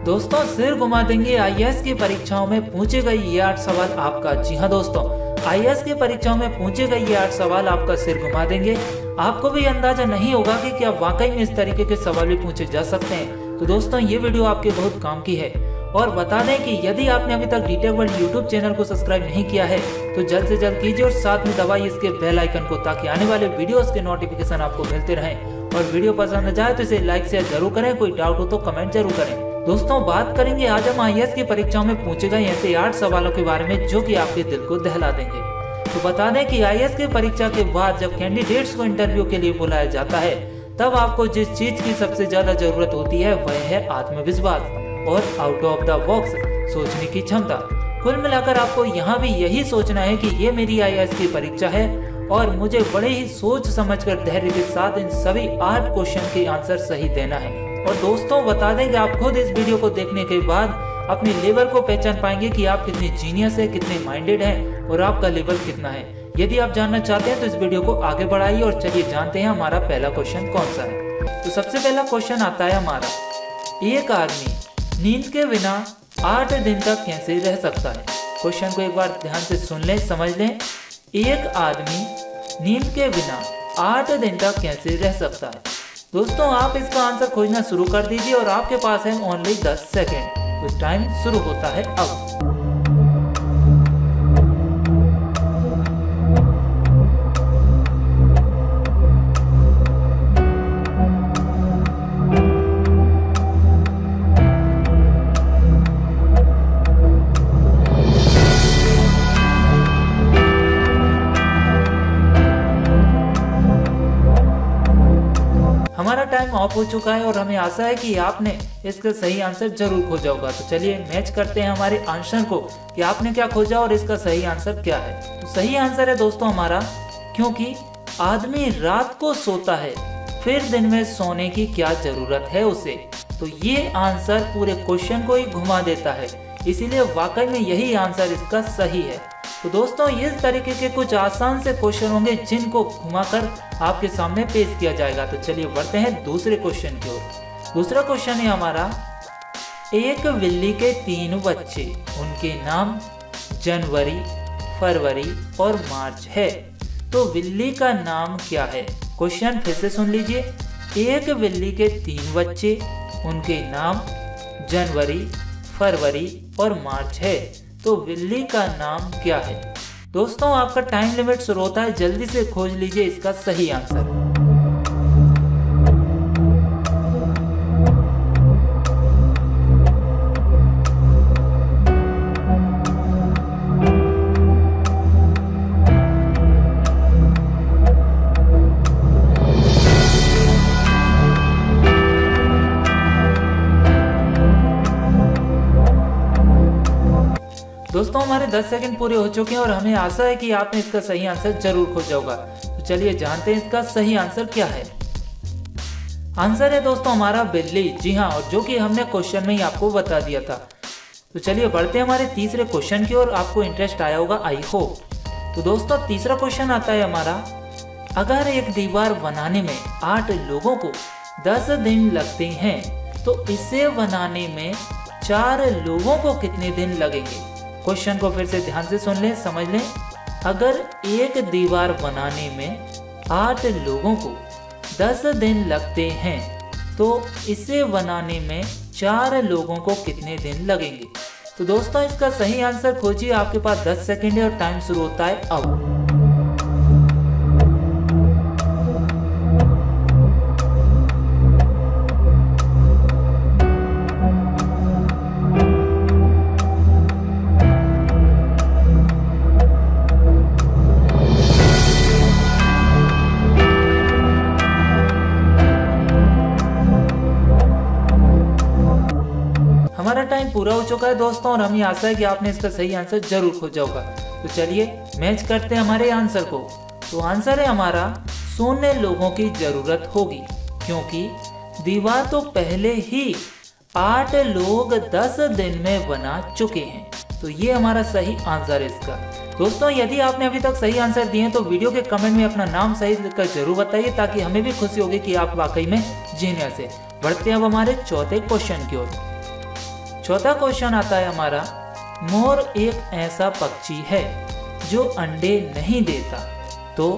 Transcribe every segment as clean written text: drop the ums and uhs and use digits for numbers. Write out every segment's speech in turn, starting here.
दोस्तों सिर घुमा देंगे आईएएस की परीक्षाओं में पूछे गए ये 8 सवाल आपका। जी हाँ दोस्तों, आईएएस की परीक्षाओं में पूछे गए ये 8 सवाल आपका सिर घुमा देंगे। आपको भी अंदाजा नहीं होगा कि क्या वाकई में इस तरीके के सवाल भी पूछे जा सकते हैं। तो दोस्तों ये वीडियो आपके बहुत काम की है। और बता दें कि यदि आपने अभी तक डीटेक वर्ल्ड यूट्यूब चैनल को सब्सक्राइब नहीं किया है तो जल्द से जल्द कीजिए और साथ में दबाइए इसके बेल आइकन को, ताकि आने वाले वीडियोस के नोटिफिकेशन आपको मिलते रहें। और वीडियो पसंद आ जाए तो इसे लाइक शेयर जरूर करें, कोई डाउट हो तो कमेंट जरूर करें। दोस्तों बात करेंगे आज हम आईएएस की परीक्षाओं में पूछे गए ऐसे 8 सवालों के बारे में जो कि आपके दिल को दहला देंगे। तो बता दें कि आईएएस की परीक्षा के बाद जब कैंडिडेट्स को इंटरव्यू के लिए बुलाया जाता है तब आपको जिस चीज की सबसे ज्यादा जरूरत होती है वह है आत्मविश्वास और आउट ऑफ द बॉक्स सोचने की क्षमता। कुल मिलाकर आपको यहाँ भी यही सोचना है कि ये मेरी आईएएस की परीक्षा है और मुझे बड़े ही सोच समझकर धैर्य के साथ इन सभी 8 क्वेश्चन के आंसर सही देना है। और दोस्तों बता दें कि आप खुद इस वीडियो को देखने के बाद अपने लेवल को पहचान पाएंगे कि आप कितने जीनियस है, कितने माइंडेड हैं और आपका लेवल कितना है। यदि आप जानना चाहते हैं तो इस वीडियो को आगे बढ़ाइए और चलिए जानते हैं हमारा पहला क्वेश्चन कौन सा है। तो सबसे पहला क्वेश्चन आता है हमारा, एक आदमी नींद के बिना 8 दिन तक कैसे रह सकता है। क्वेश्चन को एक बार ध्यान से सुन लें, समझ लें। एक आदमी नींद के बिना 8 दिन तक कैसे रह सकता है। दोस्तों आप इसका आंसर खोजना शुरू कर दीजिए और आपके पास है ओनली 10 सेकेंड। तो टाइम शुरू होता है अब। हमारा टाइम ऑफ हो चुका है और हमें आशा है कि आपने इसका सही आंसर जरूर खोजा होगा। तो चलिए मैच करते हैं हमारे आंसर को कि आपने क्या खोजा और इसका सही आंसर क्या है। तो सही आंसर है दोस्तों हमारा, क्योंकि आदमी रात को सोता है फिर दिन में सोने की क्या जरूरत है उसे। तो ये आंसर पूरे क्वेश्चन को ही घुमा देता है, इसीलिए वाकई में यही आंसर इसका सही है। तो दोस्तों इस तरीके के कुछ आसान से क्वेश्चन होंगे जिनको घुमाकर आपके सामने पेश किया जाएगा। तो चलिए बढ़ते हैं दूसरे क्वेश्चन की ओर। दूसरा क्वेश्चन है हमारा, एक बिल्ली के 3 बच्चे, उनके नाम जनवरी, फरवरी और मार्च है। तो बिल्ली का नाम क्या है। क्वेश्चन फिर से सुन लीजिए। एक बिल्ली के 3 बच्चे, उनके नाम जनवरी, फरवरी और मार्च है। तो बिल्ली का नाम क्या है। दोस्तों आपका टाइम लिमिट शुरू होता है, जल्दी से खोज लीजिए इसका सही आंसर। दोस्तों हमारे 10 सेकंड पूरे हो चुके हैं और हमें आशा है कि आपने इसका सही आंसर जरूर खोजा होगा। तो चलिए जानते हैं इसका सही आंसर क्या है। आंसर है दोस्तों हमारा बिल्ली। जी हाँ, और जो कि हमने क्वेश्चन में ही आपको बता दिया था। तो चलिए बढ़ते हैं हमारे तीसरे क्वेश्चन की ओर। आपको इंटरेस्ट आया होगा आई होप। तो दोस्तों तीसरा क्वेश्चन आता है हमारा, अगर एक दीवार बनाने में 8 लोगों को 10 दिन लगते हैं तो इसे बनाने में 4 लोगों को कितने दिन लगेंगे। क्वेश्चन को फिर से ध्यान से सुन लें, समझ लें। अगर एक दीवार बनाने में 8 लोगों को 10 दिन लगते हैं तो इसे बनाने में 4 लोगों को कितने दिन लगेंगे। तो दोस्तों इसका सही आंसर खोजिए, आपके पास 10 सेकंड है और टाइम शुरू होता है अब। हमारा टाइम पूरा हो चुका है दोस्तों और हमें आशा है कि आपने इसका सही आंसर जरूर खोजा होगा। तो चलिए मैच करते हैं हमारे आंसर को। तो आंसर है हमारा, सोने लोगों की जरूरत होगी, क्योंकि दीवार तो पहले ही 8 लोग 10 दिन में बना चुके हैं। तो ये हमारा सही आंसर है इसका। दोस्तों यदि आपने अभी तक सही आंसर दिए हैं तो वीडियो के कमेंट में अपना नाम सही लिखकर जरूर बताइए, ताकि हमें भी खुशी होगी कि आप वाकई में जीनियस है। बढ़ते हैं अब हमारे चौथे क्वेश्चन की ओर। चौथा क्वेश्चन आता है हमारा, मोर एक ऐसा पक्षी है जो अंडे नहीं देता, तो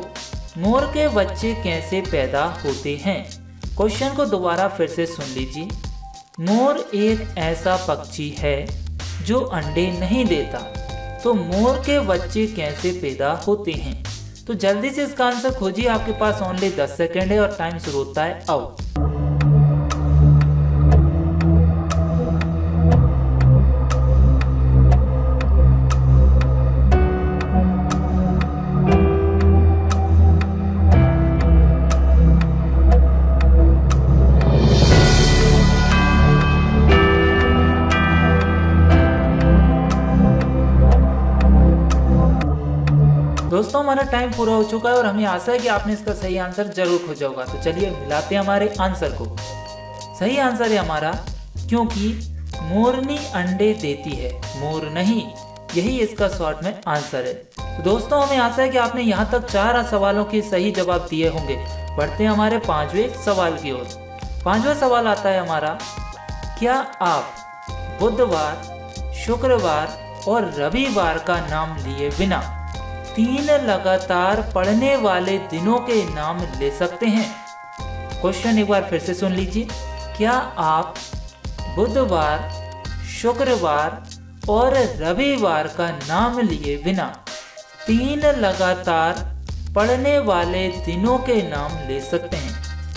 मोर के बच्चे कैसे पैदा होते हैं? क्वेश्चन को दोबारा फिर से सुन लीजिए। मोर एक ऐसा पक्षी है जो अंडे नहीं देता, तो मोर के बच्चे कैसे पैदा होते हैं? तो जल्दी से इसका आंसर खोजिए, आपके पास ओनली 10 सेकेंड है और टाइम शुरू होता है अब। दोस्तों हमारा टाइम पूरा हो चुका है और हमें आशा है कि आपने इसका सही आंसर जरूर खोजा होगा। तो चलिए मिलाते हैं हमारे आंसर को। सही आंसर है हमारा, क्योंकि मोरनी अंडे देती है, मोर नहीं। यही इसका शॉर्ट में आंसर है। तो दोस्तों हमें आशा है कि आपने यहाँ तक 4 सवालों के सही जवाब दिए होंगे। बढ़ते हैं हमारे 5वें सवाल की ओर। 5वां सवाल आता है हमारा, क्या आप बुधवार, शुक्रवार और रविवार का नाम लिए बिना 3 लगातार पढ़ने वाले दिनों के नाम ले सकते हैं? क्वेश्चन एक बार फिर से सुन लीजिए। क्या आप बुधवार, शुक्रवार और रविवार का नाम लिए बिना 3 लगातार पढ़ने वाले दिनों के नाम ले सकते हैं?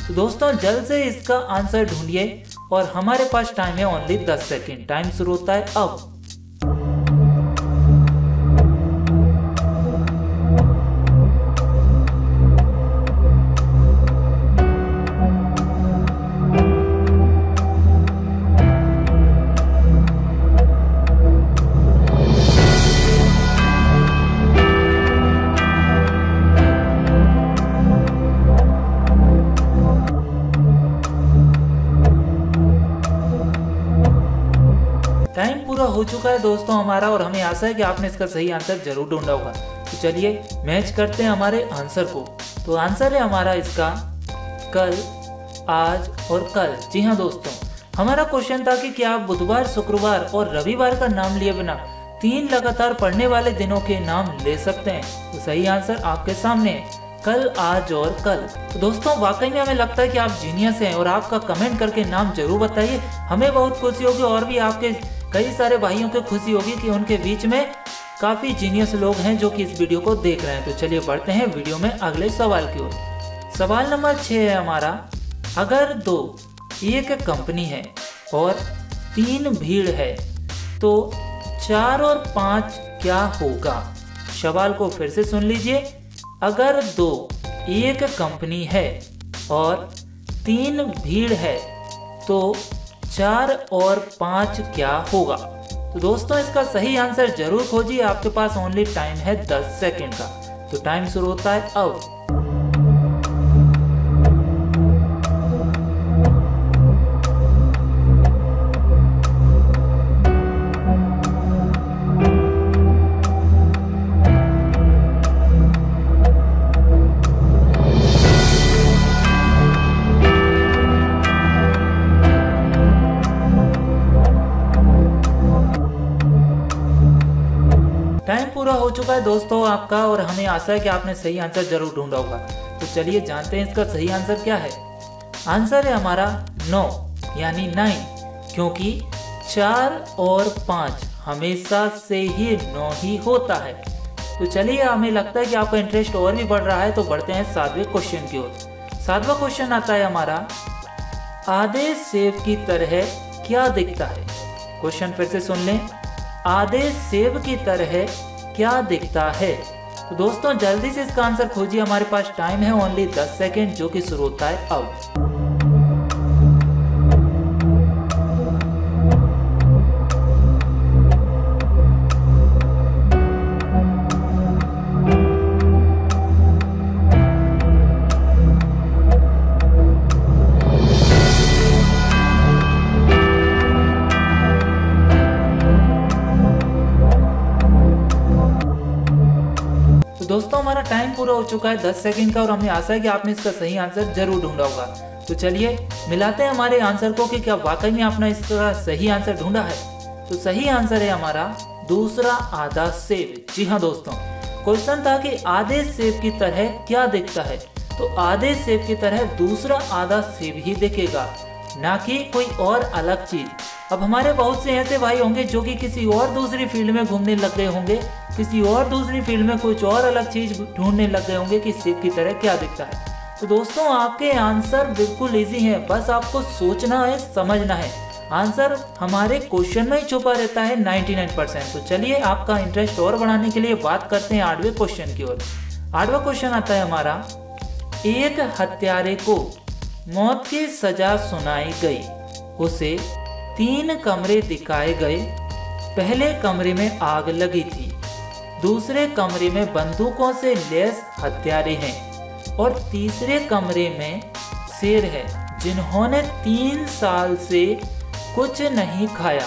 तो दोस्तों जल्द से इसका आंसर ढूंढिए और हमारे पास टाइम है ओनली 10 सेकेंड। टाइम शुरू होता है अब। टाइम पूरा हो चुका है दोस्तों हमारा और हमें आशा है कि आपने इसका सही आंसर जरूर ढूंढा होगा। तो चलिए मैच करते हैं हमारे आंसर को। तो आंसर है हमारा इसका कल, आज और कल। जी हाँ दोस्तों, हमारा क्वेश्चन था कि क्या आप बुधवार, शुक्रवार और रविवार का नाम लिए बिना 3 लगातार पढ़ने वाले दिनों के नाम ले सकते हैं? तो सही आंसर आपके सामने है, कल, आज और कल। तो दोस्तों वाकई में हमें लगता है कि आप जीनियस हैं और आपका कमेंट करके नाम जरूर बताइए, हमें बहुत खुशी होगी और भी आपके कई सारे भाइयों को खुशी होगी कि उनके बीच में काफ़ी जीनियस लोग हैं जो कि इस वीडियो को देख रहे हैं। तो चलिए बढ़ते हैं वीडियो में अगले सवाल की ओर। सवाल नंबर 6 है हमारा, अगर 2 एक कंपनी है और 3 भीड़ है तो 4 और 5 क्या होगा? सवाल को फिर से सुन लीजिए। अगर 2 एक कंपनी है और 3 भीड़ है तो 4 और 5 क्या होगा? तो दोस्तों इसका सही आंसर जरूर खोजिए, आपके पास ओनली टाइम है 10 सेकेंड का। तो टाइम शुरू होता है अब। टाइम पूरा हो चुका है दोस्तों आपका और हमें आशा है कि आपने सही आंसर जरूर ढूंढा होगा। तो चलिए जानते हैं इसका सही आंसर क्या है। आंसर है हमारा 9 यानी 9, क्योंकि 4 और 5 हमेशा से ही 9 ही होता है। तो चलिए हमें लगता है कि आपका इंटरेस्ट और भी बढ़ रहा है, तो बढ़ते हैं 7वें क्वेश्चन की ओर। 7वां क्वेश्चन आता है हमारा, आधे सेब की तरह क्या दिखता है? क्वेश्चन फिर से सुन लें, आधे सेब की तरह क्या दिखता है? तो दोस्तों जल्दी से इसका आंसर खोजिए, हमारे पास टाइम है ओनली 10 सेकेंड जो कि शुरू होता है अब। दोस्तों हमारा टाइम पूरा हो चुका है 10 सेकंड का और हमें आशा है कि आपने इसका सही आंसर जरूर ढूंढा होगा। तो चलिए मिलाते हैं हमारे आंसर को कि क्या वाकई में आपने इसका सही आंसर ढूंढा है। तो सही आंसर है हमारा दूसरा आधा सेब। जी हाँ दोस्तों, क्वेश्चन था कि आधे सेब की तरह क्या दिखता है, तो आधे सेब की तरह दूसरा आधा सेब ही दिखेगा, ना कि कोई और अलग चीज। अब हमारे बहुत से ऐसे भाई होंगे जो कि किसी और दूसरी फील्ड में घूमने लग गए होंगे, किसी और दूसरी फील्ड में कुछ और अलग चीज ढूंढने लग गए होंगे कि सेब की तरह क्या दिखता है। तो दोस्तों आपके आंसर बिल्कुल इजी है, बस आपको सोचना है, समझना है। आंसर हमारे क्वेश्चन में ही छुपा रहता है 99%। तो चलिए आपका इंटरेस्ट और बढ़ाने के लिए बात करते हैं 8वें क्वेश्चन की ओर। 8वां क्वेश्चन आता है हमारा, एक हत्यारे को मौत की सजा सुनाई गई, उसे 3 कमरे दिखाए गए। पहले कमरे में आग लगी थी, दूसरे कमरे में बंदूकों से लैस हत्यारे हैं और तीसरे कमरे में शेर है जिन्होंने 3 साल से कुछ नहीं खाया,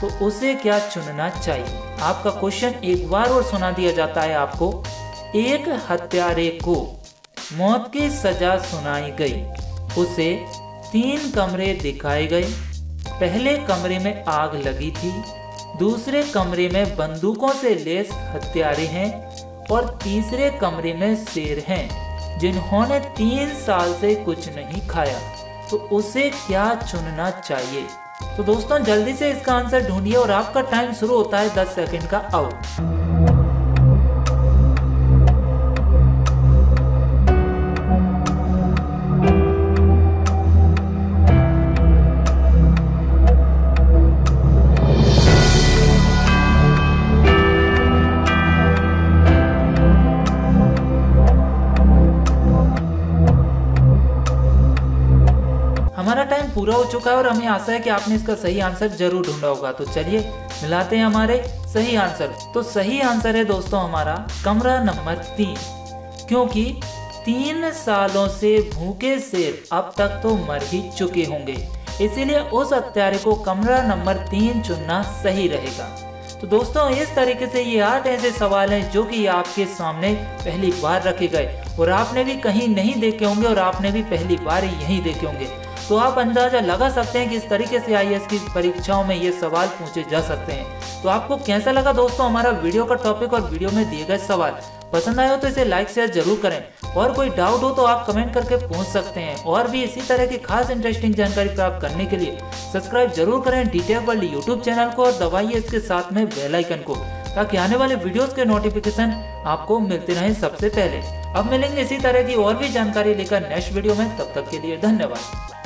तो उसे क्या चुनना चाहिए। आपका क्वेश्चन एक बार और सुना दिया जाता है आपको। एक हत्यारे को मौत की सजा सुनाई गई, उसे 3 कमरे दिखाए गए। पहले कमरे में आग लगी थी, दूसरे कमरे में बंदूकों से लैस हत्यारे हैं और तीसरे कमरे में शेर हैं जिन्होंने 3 साल से कुछ नहीं खाया, तो उसे क्या चुनना चाहिए। तो दोस्तों जल्दी से इसका आंसर ढूंढिए और आपका टाइम शुरू होता है 10 सेकंड का आउट। हमारा टाइम पूरा हो चुका है और हमें आशा है कि आपने इसका सही आंसर जरूर ढूंढा होगा। तो चलिए मिलाते हैं हमारे सही आंसर। तो सही आंसर है दोस्तों हमारा कमरा नंबर 3, क्योंकि 3 सालों से भूखे शेर अब तक तो मर ही चुके होंगे, इसीलिए उस हत्यारे को कमरा नंबर 3 चुनना सही रहेगा। तो दोस्तों इस तरीके से ये 8 ऐसे सवाल हैं जो कि आपके सामने पहली बार रखे गए और आपने भी कहीं नहीं देखे होंगे और आपने भी पहली बार यहीं देखे होंगे। तो आप अंदाजा लगा सकते हैं कि इस तरीके से आईएएस की परीक्षाओं में ये सवाल पूछे जा सकते हैं। तो आपको कैसा लगा दोस्तों हमारा वीडियो का टॉपिक और वीडियो में दिए गए सवाल? पसंद आए हो तो इसे लाइक शेयर जरूर करें और कोई डाउट हो तो आप कमेंट करके पूछ सकते हैं। और भी इसी तरह की खास इंटरेस्टिंग जानकारी प्राप्त करने के लिए सब्सक्राइब जरूर करें डिटेल वर्ल्ड यूट्यूब चैनल को और दबाइए इसके साथ में बेल आइकन को, ताकि आने वाले वीडियोस के नोटिफिकेशन आपको मिलते रहे सबसे पहले। अब मिलेंगे इसी तरह की और भी जानकारी लेकर नेक्स्ट वीडियो में, तब तक के लिए धन्यवाद।